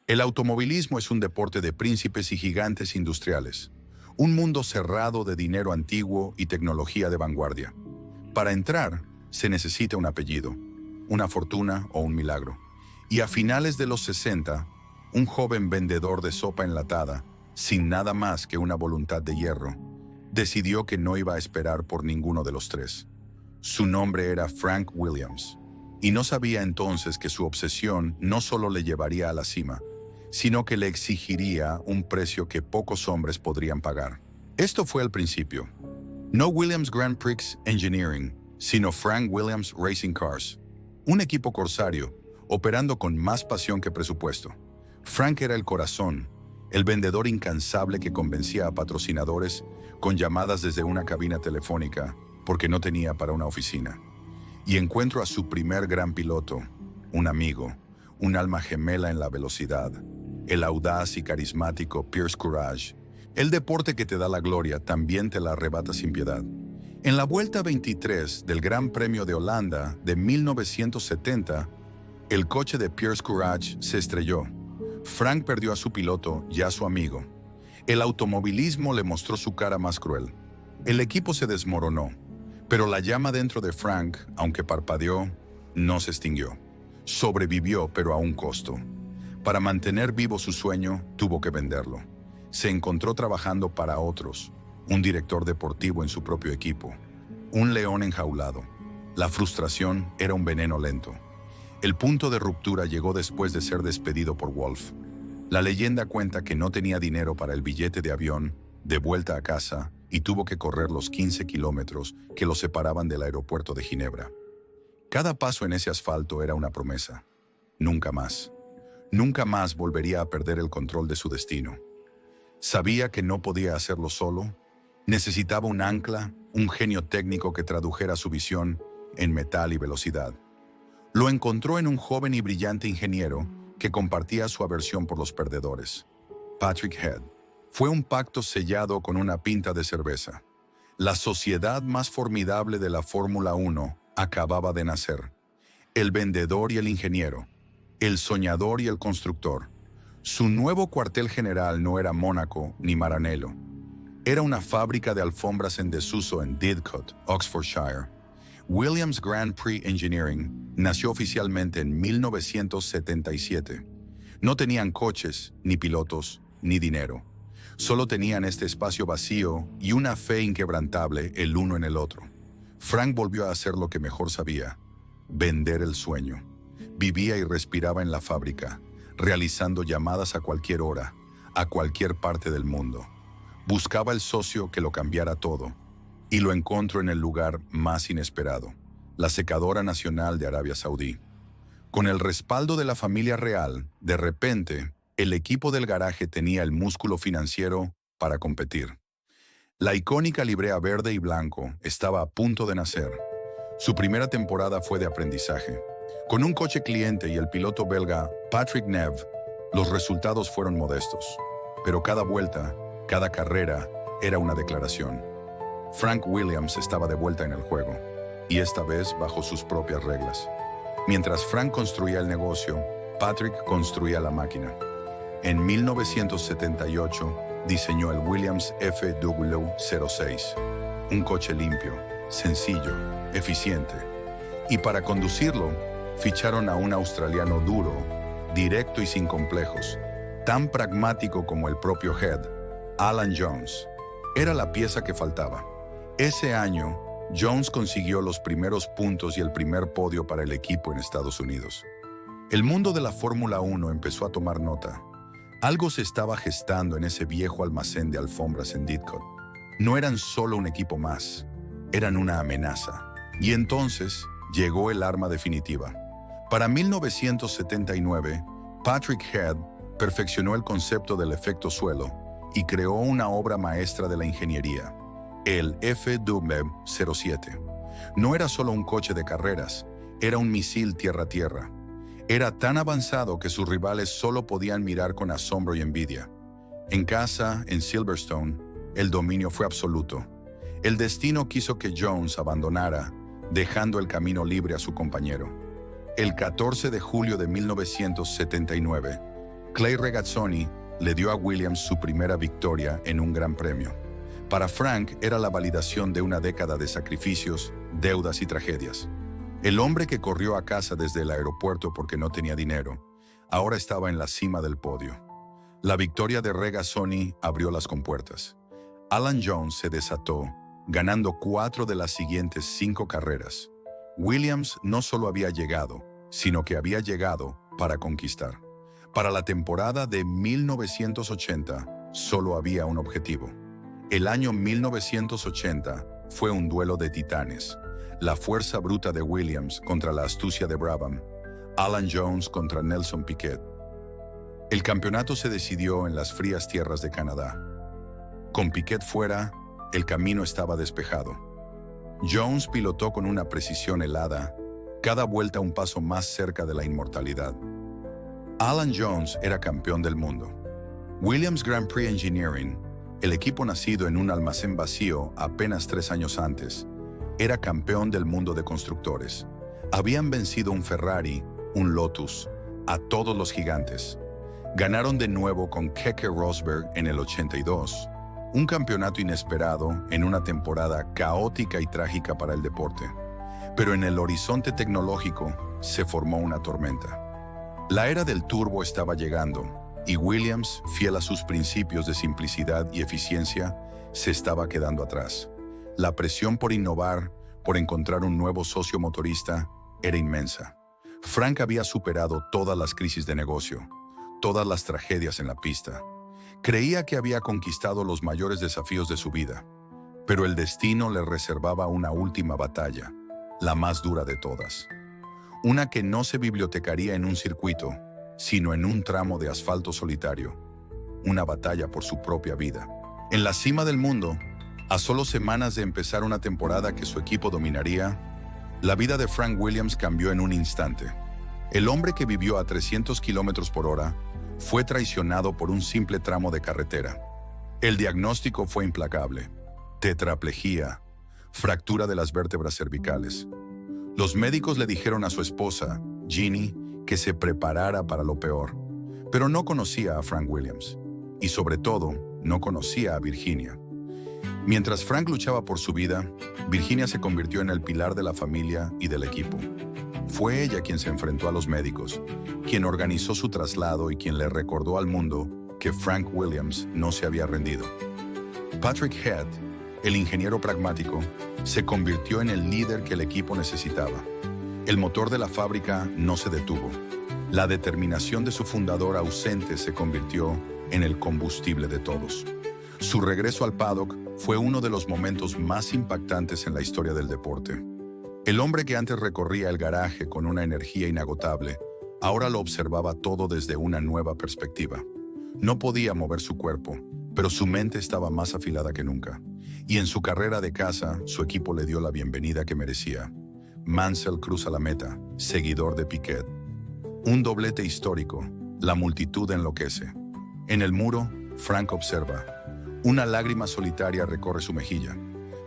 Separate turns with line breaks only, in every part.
El automovilismo es un deporte de príncipes y gigantes industriales, un mundo cerrado de dinero antiguo y tecnología de vanguardia. Para entrar, se necesita un apellido, una fortuna o un milagro. Y a finales de los 60, un joven vendedor de sopa enlatada, sin nada más que una voluntad de hierro, decidió que no iba a esperar por ninguno de los tres. Su nombre era Frank Williams, y no sabía entonces que su obsesión no solo le llevaría a la cima, sino que le exigiría un precio que pocos hombres podrían pagar. Esto fue el principio. No Williams Grand Prix Engineering, sino Frank Williams Racing Cars, un equipo corsario, operando con más pasión que presupuesto. Frank era el corazón, el vendedor incansable que convencía a patrocinadores con llamadas desde una cabina telefónica porque no tenía para una oficina. Y encuentro a su primer gran piloto, un amigo, un alma gemela en la velocidad, el audaz y carismático Pierce Courage. El deporte que te da la gloria también te la arrebata sin piedad. En la vuelta 23 del Gran Premio de Holanda de 1970, el coche de Pierce Courage se estrelló. Frank perdió a su piloto y a su amigo. El automovilismo le mostró su cara más cruel. El equipo se desmoronó, pero la llama dentro de Frank, aunque parpadeó, no se extinguió. Sobrevivió, pero a un costo. Para mantener vivo su sueño, tuvo que venderlo. Se encontró trabajando para otros, un director deportivo en su propio equipo, un león enjaulado. La frustración era un veneno lento. El punto de ruptura llegó después de ser despedido por Wolf. La leyenda cuenta que no tenía dinero para el billete de avión, de vuelta a casa, y tuvo que correr los 15 kilómetros que lo separaban del aeropuerto de Ginebra. Cada paso en ese asfalto era una promesa. Nunca más. Nunca más volvería a perder el control de su destino. Sabía que no podía hacerlo solo. Necesitaba un ancla, un genio técnico que tradujera su visión en metal y velocidad. Lo encontró en un joven y brillante ingeniero que compartía su aversión por los perdedores. Patrick Head. Fue un pacto sellado con una pinta de cerveza. La sociedad más formidable de la Fórmula 1 acababa de nacer. El vendedor y el ingeniero, el soñador y el constructor. Su nuevo cuartel general no era Mónaco ni Maranello. Era una fábrica de alfombras en desuso en Didcot, Oxfordshire. Williams Grand Prix Engineering nació oficialmente en 1977. No tenían coches, ni pilotos, ni dinero. Solo tenían este espacio vacío y una fe inquebrantable el uno en el otro. Frank volvió a hacer lo que mejor sabía: vender el sueño. Vivía y respiraba en la fábrica, realizando llamadas a cualquier hora, a cualquier parte del mundo. Buscaba el socio que lo cambiara todo, y lo encontró en el lugar más inesperado: la secadora nacional de Arabia Saudí. Con el respaldo de la familia real, de repente, el equipo del garaje tenía el músculo financiero para competir. La icónica librea verde y blanco estaba a punto de nacer. Su primera temporada fue de aprendizaje. Con un coche cliente y el piloto belga Patrick Neve, los resultados fueron modestos. Pero cada vuelta, cada carrera, era una declaración. Frank Williams estaba de vuelta en el juego, y esta vez bajo sus propias reglas. Mientras Frank construía el negocio, Patrick construía la máquina. En 1978 diseñó el Williams FW06, un coche limpio, sencillo, eficiente. Y para conducirlo, ficharon a un australiano duro, directo y sin complejos, tan pragmático como el propio Head, Alan Jones. Era la pieza que faltaba. Ese año, Jones consiguió los primeros puntos y el primer podio para el equipo en Estados Unidos. El mundo de la Fórmula 1 empezó a tomar nota. Algo se estaba gestando en ese viejo almacén de alfombras en Didcot. No eran solo un equipo más, eran una amenaza. Y entonces llegó el arma definitiva. Para 1979, Patrick Head perfeccionó el concepto del efecto suelo y creó una obra maestra de la ingeniería, el FW07. No era solo un coche de carreras, era un misil tierra-tierra. Era tan avanzado que sus rivales solo podían mirar con asombro y envidia. En casa, en Silverstone, el dominio fue absoluto. El destino quiso que Jones abandonara, dejando el camino libre a su compañero. El 14 de julio de 1979, Clay Regazzoni le dio a Williams su primera victoria en un gran premio. Para Frank era la validación de una década de sacrificios, deudas y tragedias. El hombre que corrió a casa desde el aeropuerto porque no tenía dinero, ahora estaba en la cima del podio. La victoria de Regazzoni abrió las compuertas. Alan Jones se desató, ganando 4 de las siguientes 5 carreras. Williams no solo había llegado, sino que había llegado para conquistar. Para la temporada de 1980, solo había un objetivo. El año 1980 fue un duelo de titanes. La fuerza bruta de Williams contra la astucia de Brabham. Alan Jones contra Nelson Piquet. El campeonato se decidió en las frías tierras de Canadá. Con Piquet fuera, el camino estaba despejado. Jones pilotó con una precisión helada, cada vuelta un paso más cerca de la inmortalidad. Alan Jones era campeón del mundo. Williams Grand Prix Engineering, el equipo nacido en un almacén vacío apenas 3 años antes, era campeón del mundo de constructores. Habían vencido un Ferrari, un Lotus, a todos los gigantes. Ganaron de nuevo con Keke Rosberg en el 82, un campeonato inesperado en una temporada caótica y trágica para el deporte. Pero en el horizonte tecnológico se formó una tormenta. La era del turbo estaba llegando y Williams, fiel a sus principios de simplicidad y eficiencia, se estaba quedando atrás. La presión por innovar, por encontrar un nuevo socio motorista, era inmensa. Frank había superado todas las crisis de negocio, todas las tragedias en la pista. Creía que había conquistado los mayores desafíos de su vida, pero el destino le reservaba una última batalla, la más dura de todas. Una que no se bibliotecaría en un circuito, sino en un tramo de asfalto solitario. Una batalla por su propia vida. En la cima del mundo, a solo semanas de empezar una temporada que su equipo dominaría, la vida de Frank Williams cambió en un instante. El hombre que vivió a 300 kilómetros por hora fue traicionado por un simple tramo de carretera. El diagnóstico fue implacable: tetraplegia, fractura de las vértebras cervicales. Los médicos le dijeron a su esposa, Ginny, que se preparara para lo peor, pero no conocía a Frank Williams, y sobre todo, no conocía a Virginia. Mientras Frank luchaba por su vida, Virginia se convirtió en el pilar de la familia y del equipo. Fue ella quien se enfrentó a los médicos, quien organizó su traslado y quien le recordó al mundo que Frank Williams no se había rendido. Patrick Head, el ingeniero pragmático, se convirtió en el líder que el equipo necesitaba. El motor de la fábrica no se detuvo. La determinación de su fundador ausente se convirtió en el combustible de todos. Su regreso al paddock fue uno de los momentos más impactantes en la historia del deporte. El hombre que antes recorría el garaje con una energía inagotable, ahora lo observaba todo desde una nueva perspectiva. No podía mover su cuerpo, pero su mente estaba más afilada que nunca. Y en su carrera de casa, su equipo le dio la bienvenida que merecía. Mansell cruza la meta, seguidor de Piquet. Un doblete histórico, la multitud enloquece. En el muro, Frank observa. Una lágrima solitaria recorre su mejilla.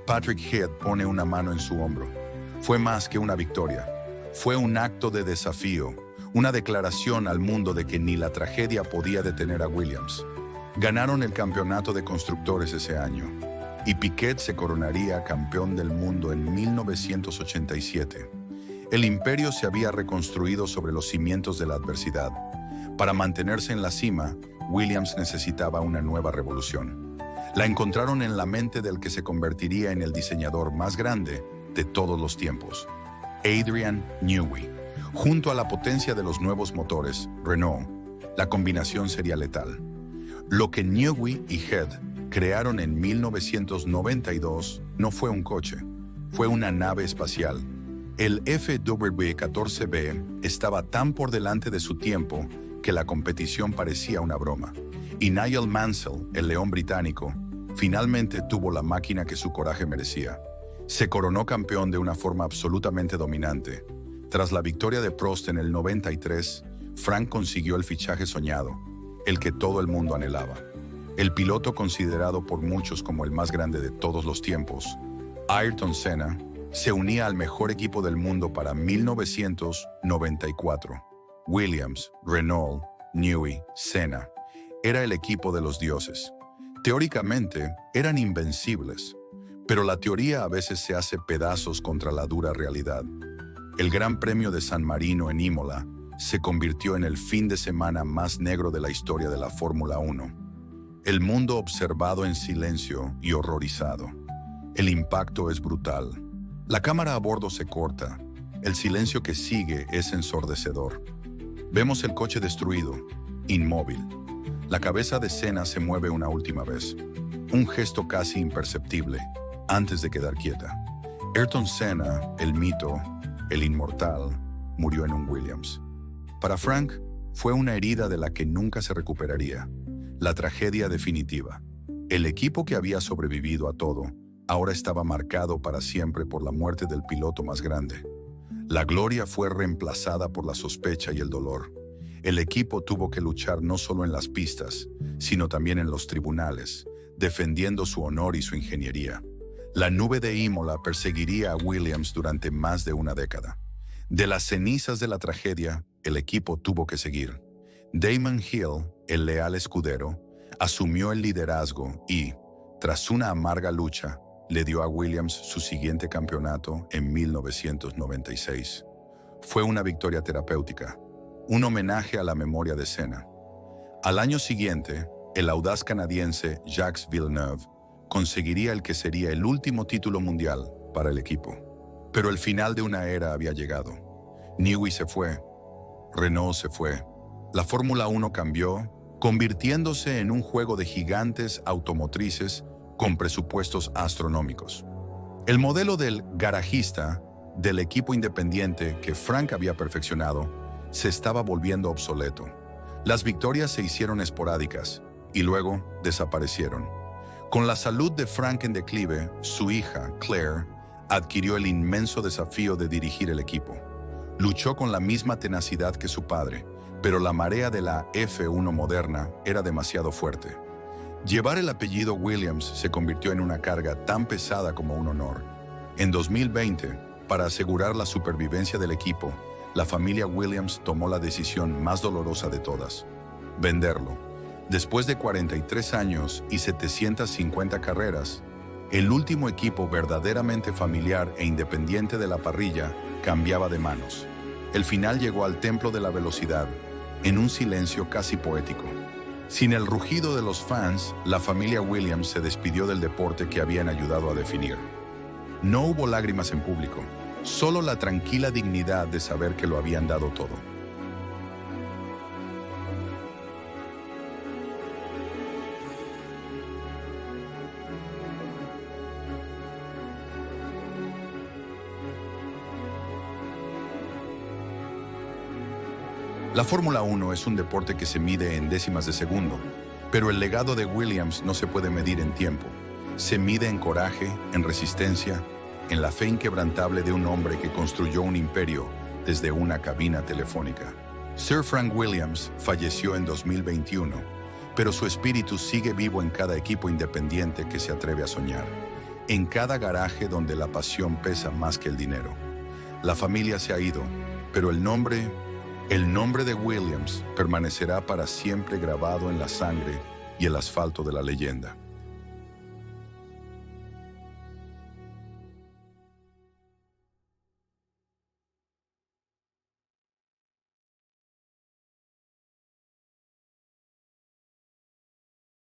Patrick Head pone una mano en su hombro. Fue más que una victoria. Fue un acto de desafío, una declaración al mundo de que ni la tragedia podía detener a Williams. Ganaron el campeonato de constructores ese año, y Piquet se coronaría campeón del mundo en 1987. El imperio se había reconstruido sobre los cimientos de la adversidad. Para mantenerse en la cima, Williams necesitaba una nueva revolución. La encontraron en la mente del que se convertiría en el diseñador más grande de todos los tiempos, Adrian Newey. Junto a la potencia de los nuevos motores, Renault, la combinación sería letal. Lo que Newey y Head crearon en 1992 no fue un coche, fue una nave espacial. El FW-14B estaba tan por delante de su tiempo que la competición parecía una broma. Y Nigel Mansell, el león británico, finalmente tuvo la máquina que su coraje merecía. Se coronó campeón de una forma absolutamente dominante. Tras la victoria de Prost en el 93, Frank consiguió el fichaje soñado, el que todo el mundo anhelaba. El piloto considerado por muchos como el más grande de todos los tiempos, Ayrton Senna, se unía al mejor equipo del mundo para 1994. Williams, Renault Newey, Senna. Era el equipo de los dioses. Teóricamente, eran invencibles, pero la teoría a veces se hace pedazos contra la dura realidad. El Gran Premio de San Marino en Imola se convirtió en el fin de semana más negro de la historia de la Fórmula 1. El mundo observado en silencio y horrorizado. El impacto es brutal. La cámara a bordo se corta. El silencio que sigue es ensordecedor. Vemos el coche destruido, inmóvil. La cabeza de Senna se mueve una última vez. Un gesto casi imperceptible, antes de quedar quieta. Ayrton Senna, el mito, el inmortal, murió en un Williams. Para Frank, fue una herida de la que nunca se recuperaría. La tragedia definitiva. El equipo que había sobrevivido a todo, ahora estaba marcado para siempre por la muerte del piloto más grande. La gloria fue reemplazada por la sospecha y el dolor. El equipo tuvo que luchar no solo en las pistas, sino también en los tribunales, defendiendo su honor y su ingeniería. La nube de Imola perseguiría a Williams durante más de una década. De las cenizas de la tragedia, el equipo tuvo que seguir. Damon Hill, el leal escudero, asumió el liderazgo y, tras una amarga lucha, le dio a Williams su siguiente campeonato en 1996. Fue una victoria terapéutica, un homenaje a la memoria de Senna. Al año siguiente, el audaz canadiense Jacques Villeneuve conseguiría el que sería el último título mundial para el equipo. Pero el final de una era había llegado. Newey se fue, Renault se fue. La Fórmula 1 cambió, convirtiéndose en un juego de gigantes automotrices con presupuestos astronómicos. El modelo del garajista, del equipo independiente que Frank había perfeccionado, se estaba volviendo obsoleto. Las victorias se hicieron esporádicas y luego desaparecieron. Con la salud de Frank en declive, su hija, Claire, adquirió el inmenso desafío de dirigir el equipo. Luchó con la misma tenacidad que su padre, pero la marea de la F1 moderna era demasiado fuerte. Llevar el apellido Williams se convirtió en una carga tan pesada como un honor. En 2020, para asegurar la supervivencia del equipo, la familia Williams tomó la decisión más dolorosa de todas: venderlo. Después de 43 años y 750 carreras, el último equipo verdaderamente familiar e independiente de la parrilla cambiaba de manos. El final llegó al templo de la velocidad, en un silencio casi poético. Sin el rugido de los fans, la familia Williams se despidió del deporte que habían ayudado a definir. No hubo lágrimas en público, solo la tranquila dignidad de saber que lo habían dado todo. La Fórmula 1 es un deporte que se mide en décimas de segundo, pero el legado de Williams no se puede medir en tiempo. Se mide en coraje, en resistencia, en la fe inquebrantable de un hombre que construyó un imperio desde una cabina telefónica. Sir Frank Williams falleció en 2021, pero su espíritu sigue vivo en cada equipo independiente que se atreve a soñar, en cada garaje donde la pasión pesa más que el dinero. La familia se ha ido, pero el nombre de Williams permanecerá para siempre grabado en la sangre y el asfalto de la leyenda.